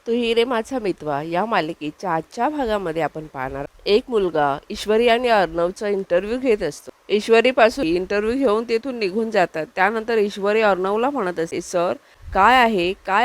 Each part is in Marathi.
तू ही रे माझा मितवा या मालिकेच्या आजच्या भागामध्ये आपण पाहणार एक मुलगा ईश्वरी आणि अर्णवचा इंटरव्ह्यू घेत असतो. ईश्वरी पासून इंटरव्ह्यू घेऊन तेथून निघून जातात. त्यानंतर ईश्वरी अर्णवला म्हणत असते, सर काय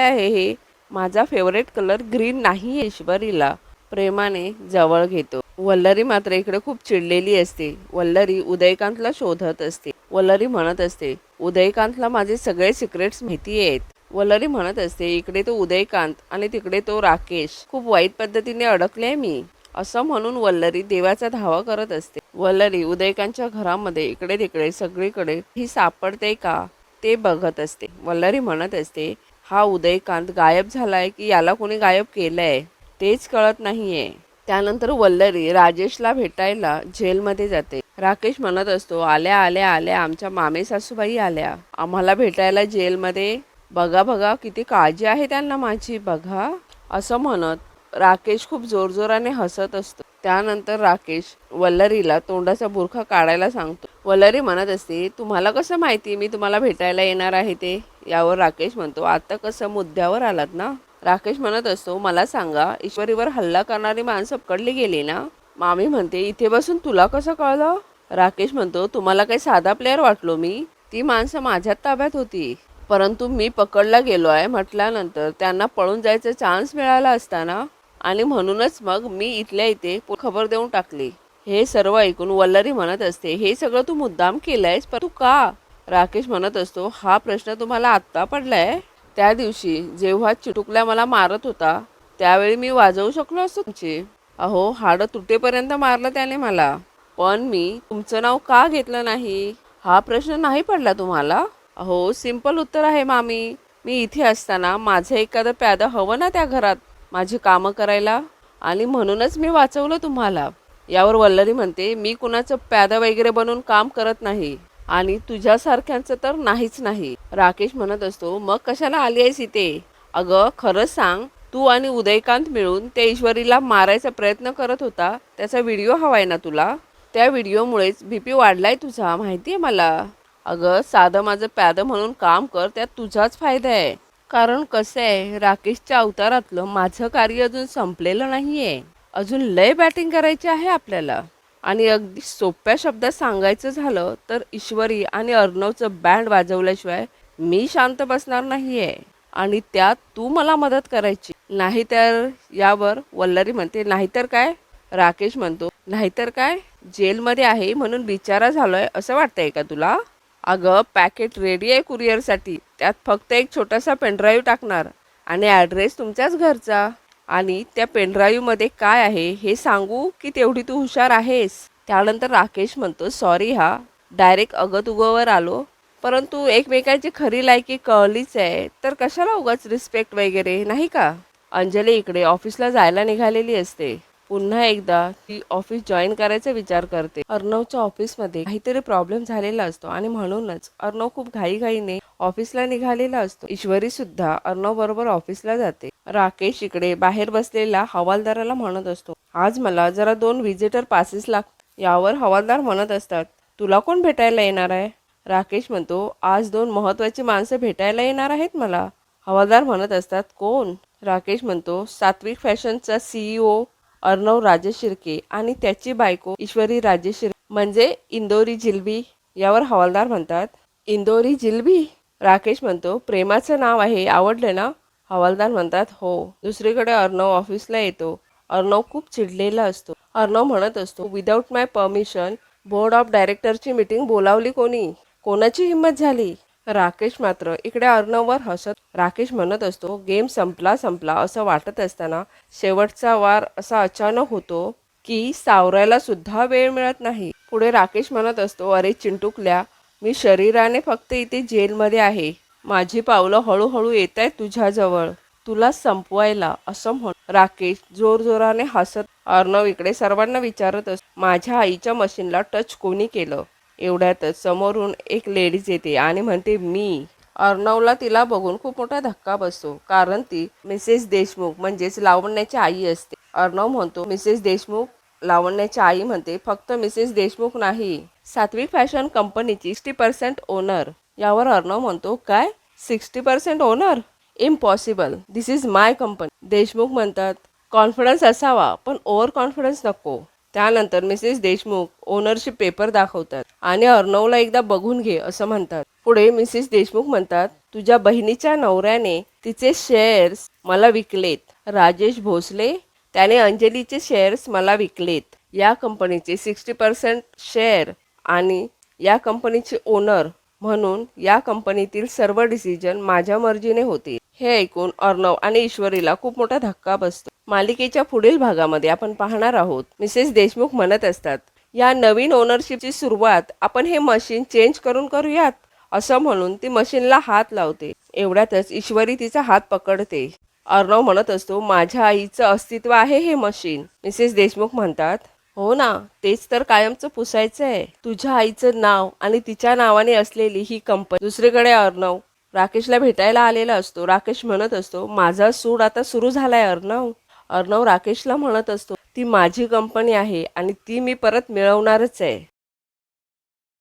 आहे हे? माझा फेवरेट कलर ग्रीन नाही. ईश्वरीला प्रेमाने जवळ घेतो. वल्लरी मात्र इकडे खूप चिडलेली असते. वल्लरी उदयकांतला शोधत असते. वल्लरी म्हणत असते, उदयकांतला माझे सगळे सिक्रेट्स माहिती आहेत. वल्लरी म्हणत असते, इकडे तो उदयकांत आणि तिकडे तो राकेश. खूप वाईट पद्धतीने अडकले मी. असं म्हणून वल्लरी देवाचा धावा करत असते. वल्लरी उदयकांतच्या घरामध्ये इकडे तिकडे सगळीकडे ही सापडते का ते बघत असते. वल्लरी म्हणत असते, हा उदयकांत गायब झालाय की याला कोणी गायब केलंय तेच कळत नाहीये. त्यानंतर वल्लरी राजेशला भेटायला जेलमध्ये जाते. राकेश म्हणत असतो, आल्या आल्या आल्या आमच्या मामे सासूबाई आल्या आम्हाला भेटायला जेलमध्ये. बघा बघा किती काळजी आहे त्यांना माझी बघा. असं म्हणत राकेश खूप जोरजोराने हसत असतो. त्यानंतर राकेश वल्लरीला तोंडाचा बुरखा काढायला सांगतो. वल्लरी म्हणत असते, तुम्हाला कसं माहिती मी तुम्हाला भेटायला येणार आहे ते? यावर राकेश म्हणतो, आता कसं मुद्द्यावर आलात ना. राकेश म्हणत असतो, मला सांगा, ईश्वरीवर हल्ला करणारी माणसं पकडली गेली ना? मामी म्हणते, इथे बसून तुला कसं कळलं? राकेश म्हणतो, तुम्हाला काही साधा प्लेअर वाटलो मी? ती माणसं माझ्याच ताब्यात होती. परंतु मी पकडला गेलो आहे म्हटल्यानंतर त्यांना पळून जायचा चान्स मिळाला असताना आणि म्हणूनच मग मी इथल्या इथे खबर देऊन टाकली. हे सर्व ऐकून वल्लरी म्हणत असते, हे सगळं तू मुद्दाम केलंयस पण तू का? राकेश म्हणत असतो, हा प्रश्न तुम्हाला आत्ता पडलाय? त्या दिवशी जेव्हा चिटुकल्या मला मारत होता त्यावेळी मी वाजवू शकलो असतो तुमची. अहो हाडं तुटेपर्यंत मारलं त्याने मला. पण मी तुमचं नाव का घेतलं नाही हा प्रश्न नाही पडला तुम्हाला? अहो सिंपल उत्तर आहे मामी. मी इथे असताना माझं एखादं प्यादं हवं ना त्या घरात माझी कामं करायला आणि म्हणूनच मी वाचवलं तुम्हाला. यावर वल्लरी म्हणते, मी कुणाचं प्यादं वगैरे बनून काम करत नाही आणि तुझ्यासारख्यांचं तर नाहीच नाही. राकेश म्हणत असतो, मग कशाला आली आहेस इथे? अगं खरंच सांग, तू आणि उदयकांत मिळून त्या ईश्वरीला मारायचा प्रयत्न करत होता त्याचा व्हिडिओ हवाय ना तुला? त्या व्हिडिओमुळेच बीपी वाढलाय तुझा माहिती आहे मला. अगं साधं माझं प्यादं म्हणून काम कर, त्यात तुझाच फायदा आहे. कारण कसं आहे, राकेशच्या अवतारातलं माझं कार्य अजून संपलेलं नाहीये. अजून लय बॅटिंग करायची आहे आपल्याला. आणि अगदी सोप्या शब्दात सांगायचं झालं तर ईश्वरी आणि अर्णवचं बँड वाजवल्याशिवाय मी शांत बसणार नाहीये. आणि त्यात तू मला मदत करायची नाहीतर. यावर वल्लरी म्हणते, नाहीतर काय? राकेश म्हणतो, नाहीतर काय? जेलमध्ये आहे म्हणून बिचारा झालोय असं वाटतंय का तुला? अगं पॅकेट रेडी आहे कुरिअरसाठी. त्यात फक्त एक छोटासा पेनड्राईव्ह टाकणार आणि ॲड्रेस तुमच्याच घरचा. आणि त्या पेनड्राईव्हमध्ये काय आहे हे सांगू की तेवढी तू हुशार आहेस? त्यानंतर राकेश म्हणतो, सॉरी हा डायरेक्ट अगतुगवर आलो. परंतु एकमेकांची खरी लायकी कळलीच आहे तर कशाला उगाच रिस्पेक्ट वगैरे नाही का? अंजली इकडे ऑफिसला जायला निघालेली असते. पुन्हा एकदा ती ऑफिस जॉईन करायचा विचार करते. अर्णवच्या ऑफिसमध्ये काहीतरी प्रॉब्लेम झालेला असतो आणि म्हणूनच अर्णव खूप घाईघाईने ऑफिसला निघालेला असतो. ईश्वरी सुद्धा अर्णव बरोबर ऑफिसला जाते. राकेश इकडे बाहेर बसलेला हवालदाराला म्हणत असतो, आज मला जरा 2 व्हिजिटर पासेस लागतात. यावर हवालदार म्हणत असतात, तुला कोण भेटायला येणार आहे? राकेश म्हणतो, आज 2 महत्त्वाची माणसं भेटायला येणार आहेत मला. हवालदार म्हणत असतात, कोण? राकेश म्हणतो, सात्विक फॅशनचा CEO अर्णव राजेश शिर्के आणि त्याची बायको ईश्वरी राजेश शिर्के म्हणजे इंदोरी जिलबी. यावर हवालदार म्हणतात, इंदोरी जिलबी? राकेश म्हणतो, प्रेमाचं नाव आहे, आवडलं ना? हवालदार म्हणतात, हो. दुसरीकडे अर्णव ऑफिसला येतो. अर्णव खूप चिडलेला असतो. अर्णव म्हणत असतो, without my permission board of डायरेक्टरची मीटिंग बोलावली कोणी? कोणाची हिंमत झाली? राकेश मात्र इकडे अर्णववर हसत. राकेश म्हणत असतो, गेम संपला असं वाटत असताना शेवटचा वार असा अचानक होतो की सावरायला सुद्धा वेळ मिळत नाही. पुढे राकेश म्हणत असतो, अरे चिंटुकल्या, मी शरीराने फक्त इथे जेलमध्ये आहे. माझी पावलं हळूहळू येत आहेत तुझ्याजवळ तुला संपवायला. असं म्हण राकेश जोरजोराने हसत. अर्णव इकडे सर्वांना विचारत असतो, माझ्या आईच्या मशीनला टच कोणी केलं? एवढ्यातच समोरून एक लेडीज येते आणि म्हणते, मी. अर्णवला तिला बघून खूप मोठा धक्का बसतो कारण ती मिसेस देशमुख म्हणजेच लावण्याची आई असते. अर्णव म्हणतो, मिसेस देशमुख? लावण्याची आई म्हणते, फक्त मिसेस देशमुख नाही, सात्विक फॅशन कंपनीची 60% ओनर. यावर अर्णव म्हणतो, काय 60% owner? Impossible, this is my company. Deshmukh म्हणतात कॉन्फिडन्स असावा पण ओव्हर कॉन्फिडन्स नको. त्यानंतर मिसेस देशमुख ओनरशिप पेपर दाखवतात आणि अर्णवला एकदा बघून घे असं म्हणतात. पुढे मिसेस देशमुख म्हणतात तुझ्या बहिणीच्या नवऱ्याने तिचे शेअर्स मला विकलेत. राजेश भोसले त्याने अंजलीचे शेअर्स मला विकलेत. या कंपनीचे 60% शेअर आणि या कंपनीचे ओनर म्हणून या कंपनीतील सर्व डिसिजन माझ्या मर्जीने होतील. हे ऐकून अर्णव आणि ईश्वरीला खूप मोठा धक्का बसतो. मालिकेच्या पुढील भागामध्ये आपण पाहणार आहोत मिसेस देशमुख म्हणत असतात या नवीन ओनरशिपची सुरुवात आपण हे मशीन चेंज करून करूयात असं म्हणून ती मशीनला हात लावते. एवढ्यातच ईश्वरी तिचा हात पकडते. अर्णव म्हणत असतो माझ्या आईचं अस्तित्व आहे हे मशीन. मिसेस देशमुख म्हणतात हो ना, तेच तर कायमचं पुसायचं आहे. तुझ्या आईचं नाव आणि तिच्या नावाने असलेली ही कंपनी. दुसरीकडे अर्णव राकेशला भेटायला आलेला असतो. राकेश म्हणत असतो माझा सूड आता सुरू झालाय अर्णव. अर्णव राकेशला म्हणत असतो ती माझी कंपनी आहे आणि ती मी परत मिळवणारच आहे.